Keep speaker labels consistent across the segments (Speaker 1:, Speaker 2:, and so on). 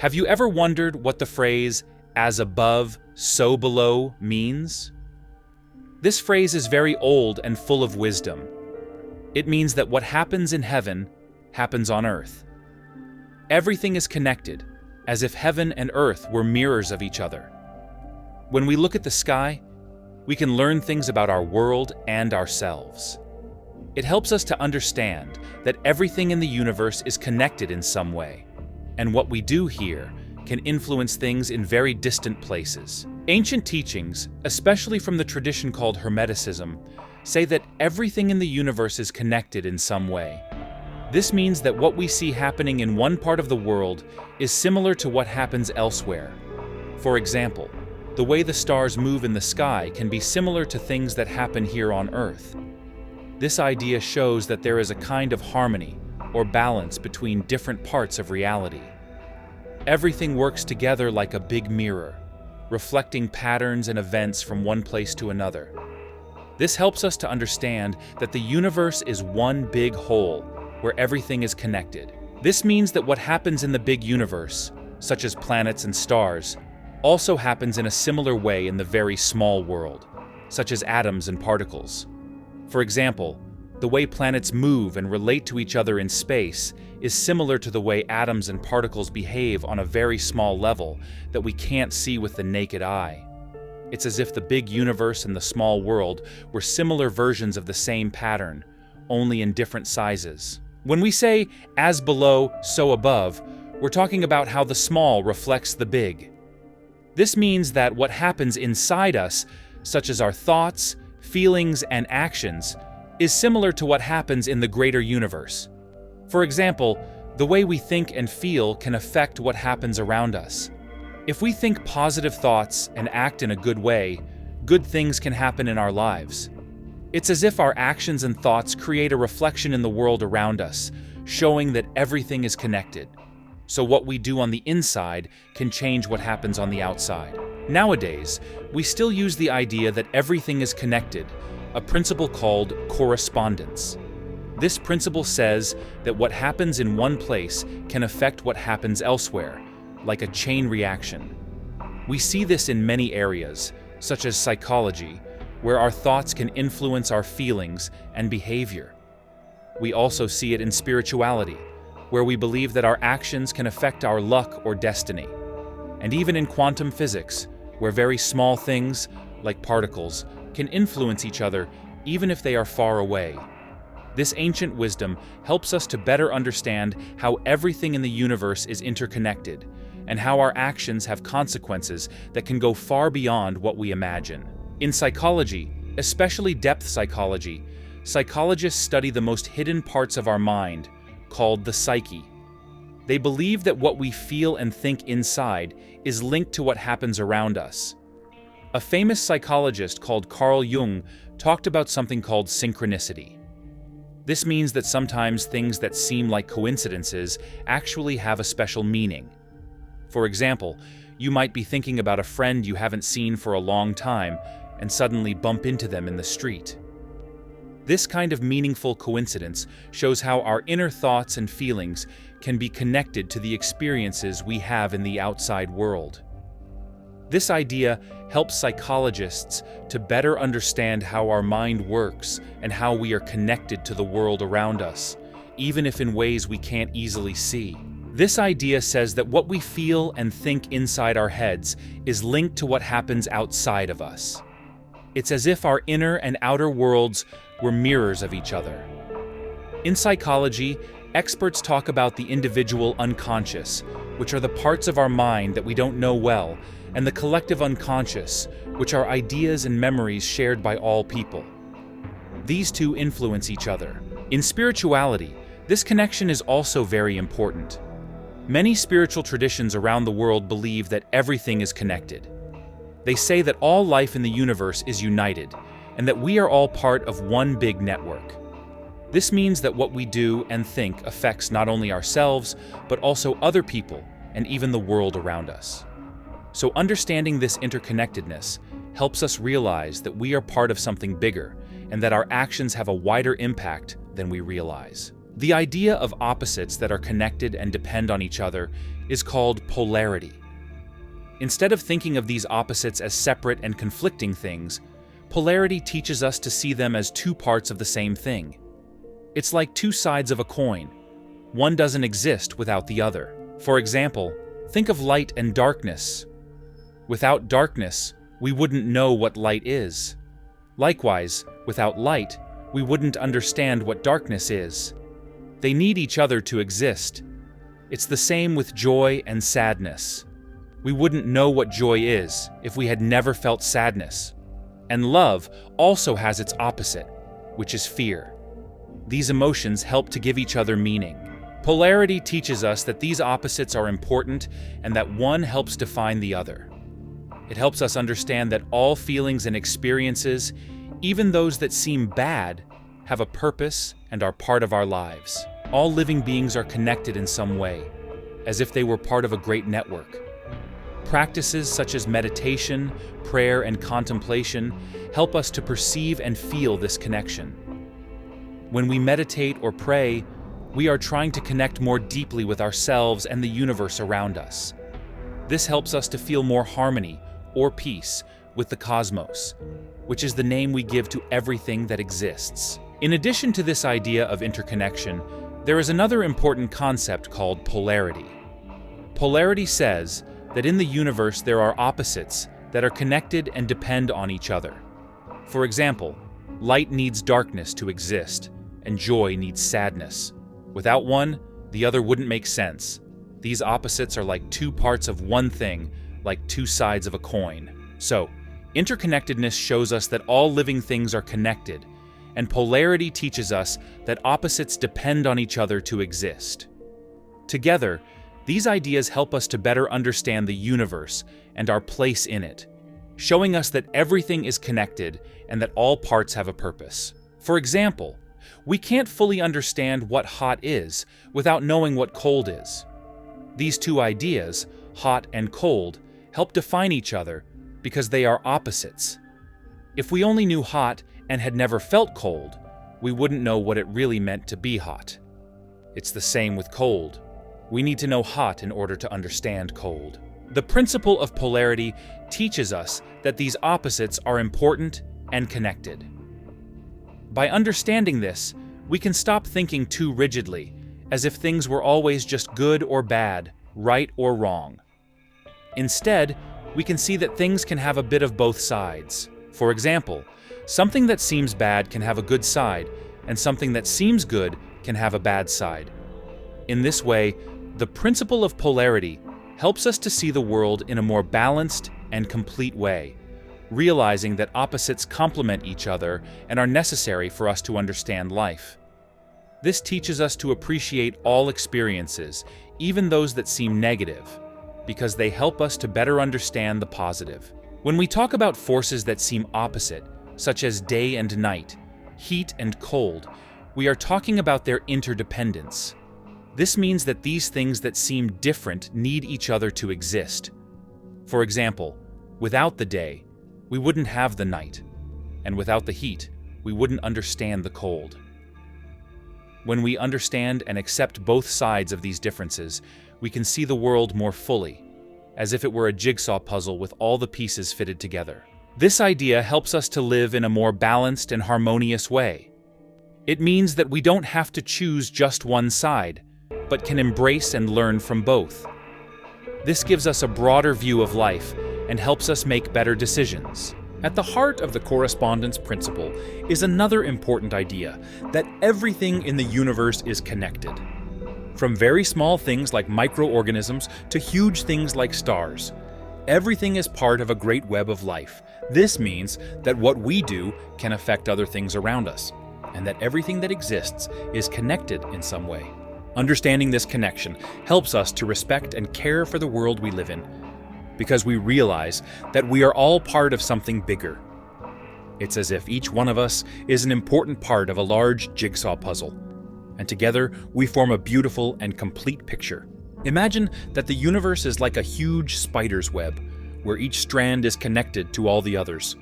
Speaker 1: Have you ever wondered what the phrase, "as above, so below," means? This phrase is very old and full of wisdom. It means that what happens in heaven happens on earth. Everything is connected, as if heaven and earth were mirrors of each other. When we look at the sky, we can learn things about our world and ourselves. It helps us to understand that everything in the universe is connected in some way, and what we do here can influence things in very distant places. Ancient teachings, especially from the tradition called Hermeticism, say that everything in the universe is connected in some way. This means that what we see happening in one part of the world is similar to what happens elsewhere. For example, the way the stars move in the sky can be similar to things that happen here on Earth. This idea shows that there is a kind of harmony or balance between different parts of reality. Everything works together like a big mirror, reflecting patterns and events from one place to another. This helps us to understand that the universe is one big whole where everything is connected. This means that what happens in the big universe, such as planets and stars, also happens in a similar way in the very small world, such as atoms and particles. For example, the way planets move and relate to each other in space is similar to the way atoms and particles behave on a very small level that we can't see with the naked eye. It's as if the big universe and the small world were similar versions of the same pattern, only in different sizes. When we say, "as below, so above," we're talking about how the small reflects the big. This means that what happens inside us, such as our thoughts, feelings, and actions, is similar to what happens in the greater universe. For example, the way we think and feel can affect what happens around us. If we think positive thoughts and act in a good way, good things can happen in our lives. It's as if our actions and thoughts create a reflection in the world around us, showing that everything is connected. So what we do on the inside can change what happens on the outside. Nowadays, we still use the idea that everything is connected, a principle called correspondence. This principle says that what happens in one place can affect what happens elsewhere, like a chain reaction. We see this in many areas, such as psychology, where our thoughts can influence our feelings and behavior. We also see it in spirituality, where we believe that our actions can affect our luck or destiny. And even in quantum physics, where very small things, like particles, can influence each other even if they are far away. This ancient wisdom helps us to better understand how everything in the universe is interconnected, and how our actions have consequences that can go far beyond what we imagine. In psychology, especially depth psychology, psychologists study the most hidden parts of our mind, called the psyche. They believe that what we feel and think inside is linked to what happens around us. A famous psychologist called Carl Jung talked about something called synchronicity. This means that sometimes things that seem like coincidences actually have a special meaning. For example, you might be thinking about a friend you haven't seen for a long time and suddenly bump into them in the street. This kind of meaningful coincidence shows how our inner thoughts and feelings can be connected to the experiences we have in the outside world. This idea helps psychologists to better understand how our mind works and how we are connected to the world around us, even if in ways we can't easily see. This idea says that what we feel and think inside our heads is linked to what happens outside of us. It's as if our inner and outer worlds were mirrors of each other. In psychology, experts talk about the individual unconscious, which are the parts of our mind that we don't know well, and the collective unconscious, which are ideas and memories shared by all people. These two influence each other. In spirituality, this connection is also very important. Many spiritual traditions around the world believe that everything is connected. They say that all life in the universe is united, and that we are all part of one big network. This means that what we do and think affects not only ourselves, but also other people and even the world around us. So understanding this interconnectedness helps us realize that we are part of something bigger and that our actions have a wider impact than we realize. The idea of opposites that are connected and depend on each other is called polarity. Instead of thinking of these opposites as separate and conflicting things, polarity teaches us to see them as two parts of the same thing. It's like two sides of a coin. One doesn't exist without the other. For example, think of light and darkness. Without darkness, we wouldn't know what light is. Likewise, without light, we wouldn't understand what darkness is. They need each other to exist. It's the same with joy and sadness. We wouldn't know what joy is if we had never felt sadness. And love also has its opposite, which is fear. These emotions help to give each other meaning. Polarity teaches us that these opposites are important and that one helps define the other. It helps us understand that all feelings and experiences, even those that seem bad, have a purpose and are part of our lives. All living beings are connected in some way, as if they were part of a great network. Practices such as meditation, prayer, and contemplation help us to perceive and feel this connection. When we meditate or pray, we are trying to connect more deeply with ourselves and the universe around us. This helps us to feel more harmony or peace with the cosmos, which is the name we give to everything that exists. In addition to this idea of interconnection, there is another important concept called polarity. Polarity says that in the universe there are opposites that are connected and depend on each other. For example, light needs darkness to exist, and joy needs sadness. Without one, the other wouldn't make sense. These opposites are like two parts of one thing, like two sides of a coin. So, interconnectedness shows us that all living things are connected, and polarity teaches us that opposites depend on each other to exist. Together, these ideas help us to better understand the universe and our place in it, showing us that everything is connected and that all parts have a purpose. For example, we can't fully understand what hot is without knowing what cold is. These two ideas, hot and cold, help define each other because they are opposites. If we only knew hot and had never felt cold, we wouldn't know what it really meant to be hot. It's the same with cold. We need to know hot in order to understand cold. The principle of polarity teaches us that these opposites are important and connected. By understanding this, we can stop thinking too rigidly, as if things were always just good or bad, right or wrong. Instead, we can see that things can have a bit of both sides. For example, something that seems bad can have a good side, and something that seems good can have a bad side. In this way, the principle of polarity helps us to see the world in a more balanced and complete way, realizing that opposites complement each other and are necessary for us to understand life. This teaches us to appreciate all experiences, even those that seem negative, because they help us to better understand the positive. When we talk about forces that seem opposite, such as day and night, heat and cold, we are talking about their interdependence. This means that these things that seem different need each other to exist. For example, without the day, we wouldn't have the night, and without the heat, we wouldn't understand the cold. When we understand and accept both sides of these differences, we can see the world more fully, as if it were a jigsaw puzzle with all the pieces fitted together. This idea helps us to live in a more balanced and harmonious way. It means that we don't have to choose just one side, but can embrace and learn from both. This gives us a broader view of life and helps us make better decisions. At the heart of the correspondence principle is another important idea, that everything in the universe is connected. From very small things like microorganisms to huge things like stars. Everything is part of a great web of life. This means that what we do can affect other things around us, and that everything that exists is connected in some way. Understanding this connection helps us to respect and care for the world we live in, because we realize that we are all part of something bigger. It's as if each one of us is an important part of a large jigsaw puzzle, and together we form a beautiful and complete picture. Imagine that the universe is like a huge spider's web, where each strand is connected to all the others.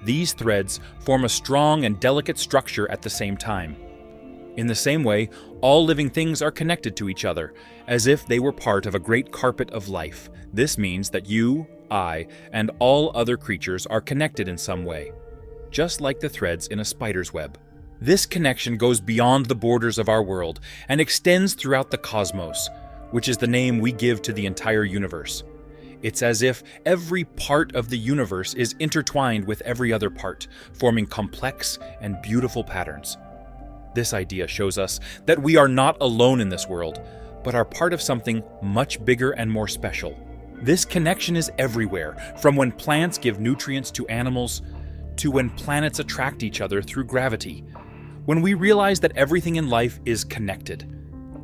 Speaker 1: These threads form a strong and delicate structure at the same time. In the same way, all living things are connected to each other, as if they were part of a great carpet of life. This means that you, I, and all other creatures are connected in some way, just like the threads in a spider's web. This connection goes beyond the borders of our world and extends throughout the cosmos, which is the name we give to the entire universe. It's as if every part of the universe is intertwined with every other part, forming complex and beautiful patterns. This idea shows us that we are not alone in this world, but are part of something much bigger and more special. This connection is everywhere, from when plants give nutrients to animals, to when planets attract each other through gravity. When we realize that everything in life is connected,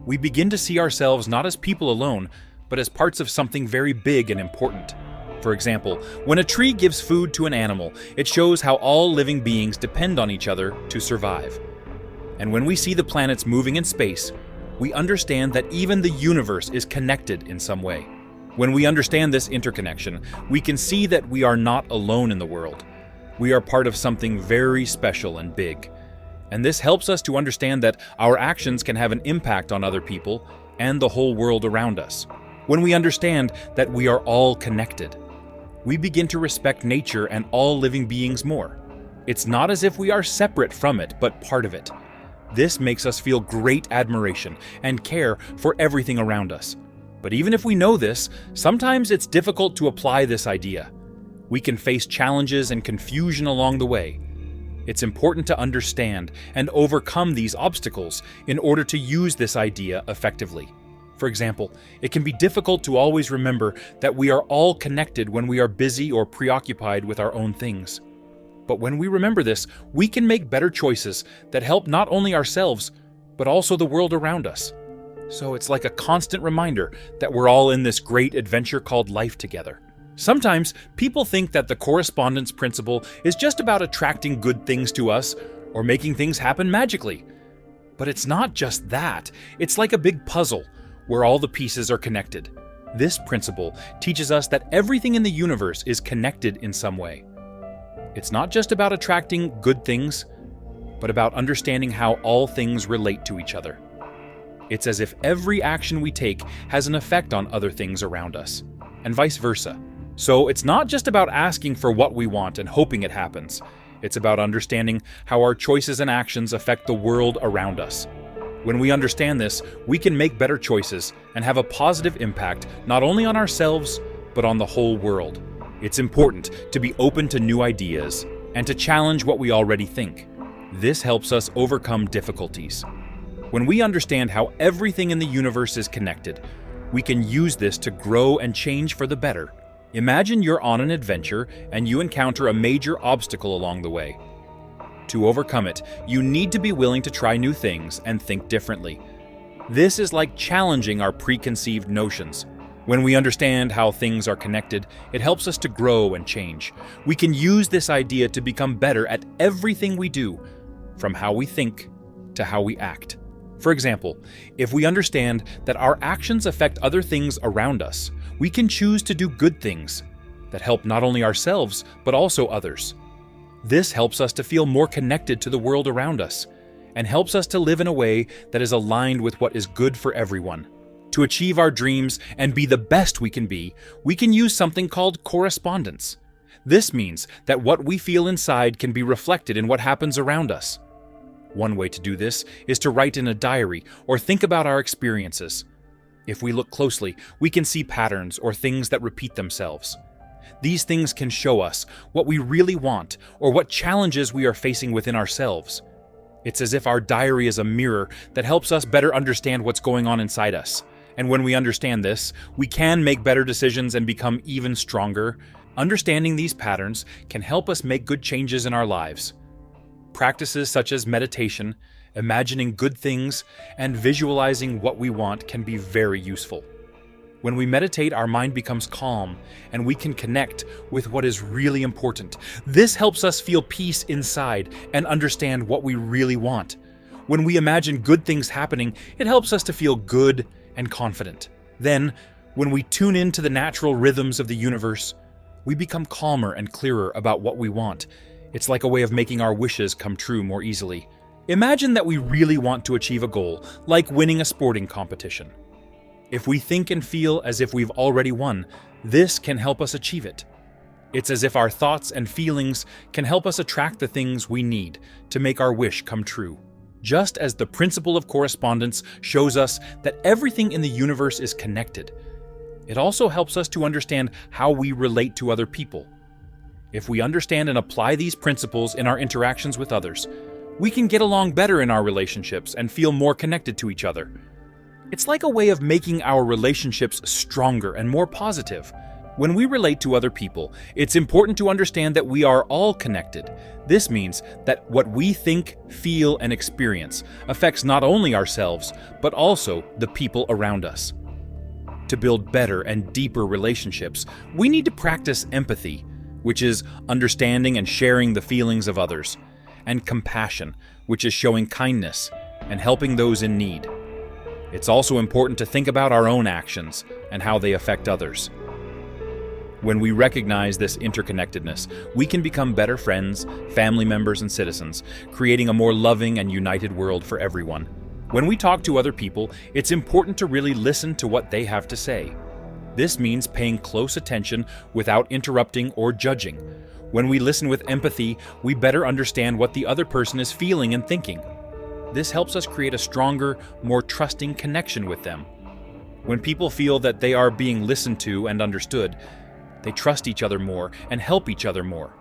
Speaker 1: we begin to see ourselves not as people alone, but as parts of something very big and important. For example, when a tree gives food to an animal, it shows how all living beings depend on each other to survive. And when we see the planets moving in space, we understand that even the universe is connected in some way. When we understand this interconnection, we can see that we are not alone in the world. We are part of something very special and big. And this helps us to understand that our actions can have an impact on other people and the whole world around us. When we understand that we are all connected, we begin to respect nature and all living beings more. It's not as if we are separate from it, but part of it. This makes us feel great admiration and care for everything around us. But even if we know this, sometimes it's difficult to apply this idea. We can face challenges and confusion along the way. It's important to understand and overcome these obstacles in order to use this idea effectively. For example, it can be difficult to always remember that we are all connected when we are busy or preoccupied with our own things. But when we remember this, we can make better choices that help not only ourselves, but also the world around us. So it's like a constant reminder that we're all in this great adventure called life together. Sometimes people think that the correspondence principle is just about attracting good things to us or making things happen magically. But it's not just that. It's like a big puzzle where all the pieces are connected. This principle teaches us that everything in the universe is connected in some way. It's not just about attracting good things, but about understanding how all things relate to each other. It's as if every action we take has an effect on other things around us, and vice versa. So it's not just about asking for what we want and hoping it happens. It's about understanding how our choices and actions affect the world around us. When we understand this, we can make better choices and have a positive impact not only on ourselves, but on the whole world. It's important to be open to new ideas and to challenge what we already think. This helps us overcome difficulties. When we understand how everything in the universe is connected, we can use this to grow and change for the better. Imagine you're on an adventure and you encounter a major obstacle along the way. To overcome it, you need to be willing to try new things and think differently. This is like challenging our preconceived notions. When we understand how things are connected, it helps us to grow and change. We can use this idea to become better at everything we do, from how we think to how we act. For example, if we understand that our actions affect other things around us, we can choose to do good things that help not only ourselves, but also others. This helps us to feel more connected to the world around us, and helps us to live in a way that is aligned with what is good for everyone. To achieve our dreams and be the best we can be, we can use something called correspondence. This means that what we feel inside can be reflected in what happens around us. One way to do this is to write in a diary or think about our experiences. If we look closely, we can see patterns or things that repeat themselves. These things can show us what we really want or what challenges we are facing within ourselves. It's as if our diary is a mirror that helps us better understand what's going on inside us. And when we understand this, we can make better decisions and become even stronger. Understanding these patterns can help us make good changes in our lives. Practices such as meditation, imagining good things, and visualizing what we want can be very useful. When we meditate, our mind becomes calm, and we can connect with what is really important. This helps us feel peace inside and understand what we really want. When we imagine good things happening, it helps us to feel good and confident. Then, when we tune into the natural rhythms of the universe, we become calmer and clearer about what we want. It's like a way of making our wishes come true more easily. Imagine that we really want to achieve a goal, like winning a sporting competition. If we think and feel as if we've already won, this can help us achieve it. It's as if our thoughts and feelings can help us attract the things we need to make our wish come true. Just as the principle of correspondence shows us that everything in the universe is connected, it also helps us to understand how we relate to other people. If we understand and apply these principles in our interactions with others, we can get along better in our relationships and feel more connected to each other. It's like a way of making our relationships stronger and more positive. When we relate to other people, it's important to understand that we are all connected. This means that what we think, feel, and experience affects not only ourselves, but also the people around us. To build better and deeper relationships, we need to practice empathy, which is understanding and sharing the feelings of others, and compassion, which is showing kindness and helping those in need. It's also important to think about our own actions and how they affect others. When we recognize this interconnectedness, we can become better friends, family members, and citizens, creating a more loving and united world for everyone. When we talk to other people, it's important to really listen to what they have to say. This means paying close attention without interrupting or judging. When we listen with empathy, we better understand what the other person is feeling and thinking. This helps us create a stronger, more trusting connection with them. When people feel that they are being listened to and understood, they trust each other more and help each other more.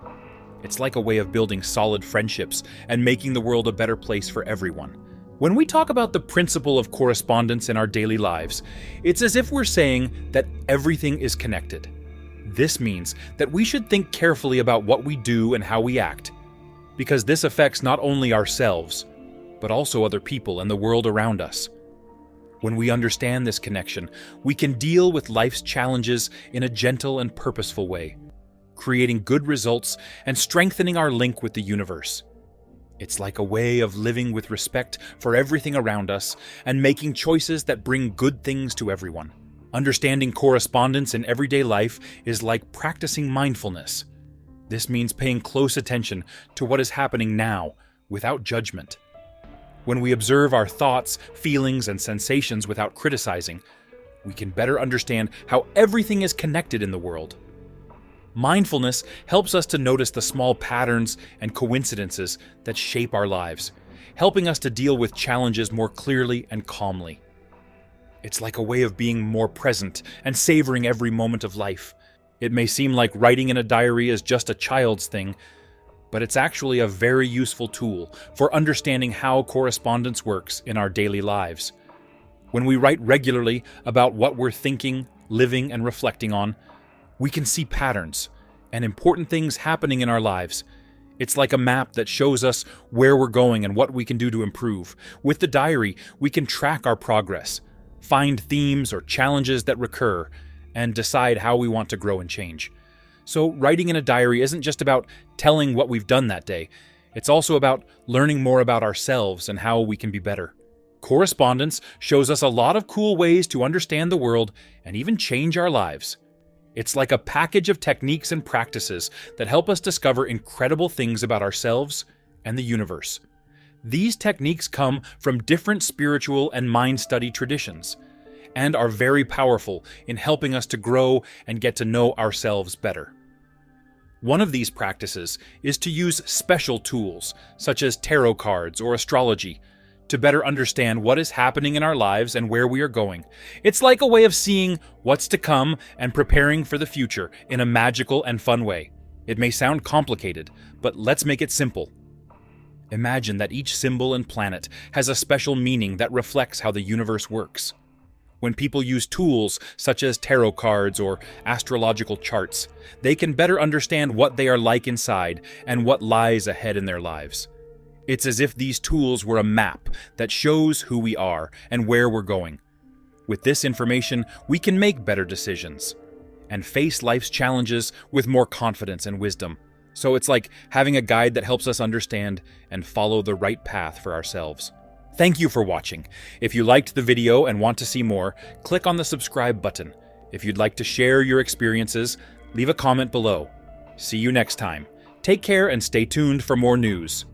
Speaker 1: It's like a way of building solid friendships and making the world a better place for everyone. When we talk about the principle of correspondence in our daily lives, it's as if we're saying that everything is connected. This means that we should think carefully about what we do and how we act, because this affects not only ourselves, but also other people and the world around us. When we understand this connection, we can deal with life's challenges in a gentle and purposeful way, creating good results and strengthening our link with the universe. It's like a way of living with respect for everything around us and making choices that bring good things to everyone. Understanding correspondence in everyday life is like practicing mindfulness. This means paying close attention to what is happening now without judgment. When we observe our thoughts, feelings, and sensations without criticizing, we can better understand how everything is connected in the world. Mindfulness helps us to notice the small patterns and coincidences that shape our lives, helping us to deal with challenges more clearly and calmly. It's like a way of being more present and savoring every moment of life. It may seem like writing in a diary is just a child's thing, but it's actually a very useful tool for understanding how correspondence works in our daily lives. When we write regularly about what we're thinking, living, and reflecting on, we can see patterns and important things happening in our lives. It's like a map that shows us where we're going and what we can do to improve. With the diary, we can track our progress, find themes or challenges that recur, and decide how we want to grow and change. So writing in a diary isn't just about telling what we've done that day. It's also about learning more about ourselves and how we can be better. Correspondence shows us a lot of cool ways to understand the world and even change our lives. It's like a package of techniques and practices that help us discover incredible things about ourselves and the universe. These techniques come from different spiritual and mind study traditions, and are very powerful in helping us to grow and get to know ourselves better. One of these practices is to use special tools, such as tarot cards or astrology, to better understand what is happening in our lives and where we are going. It's like a way of seeing what's to come and preparing for the future in a magical and fun way. It may sound complicated, but let's make it simple. Imagine that each symbol and planet has a special meaning that reflects how the universe works. When people use tools such as tarot cards or astrological charts, they can better understand what they are like inside and what lies ahead in their lives. It's as if these tools were a map that shows who we are and where we're going. With this information, we can make better decisions and face life's challenges with more confidence and wisdom. So it's like having a guide that helps us understand and follow the right path for ourselves. Thank you for watching. If you liked the video and want to see more, click on the subscribe button. If you'd like to share your experiences, leave a comment below. See you next time. Take care and stay tuned for more news.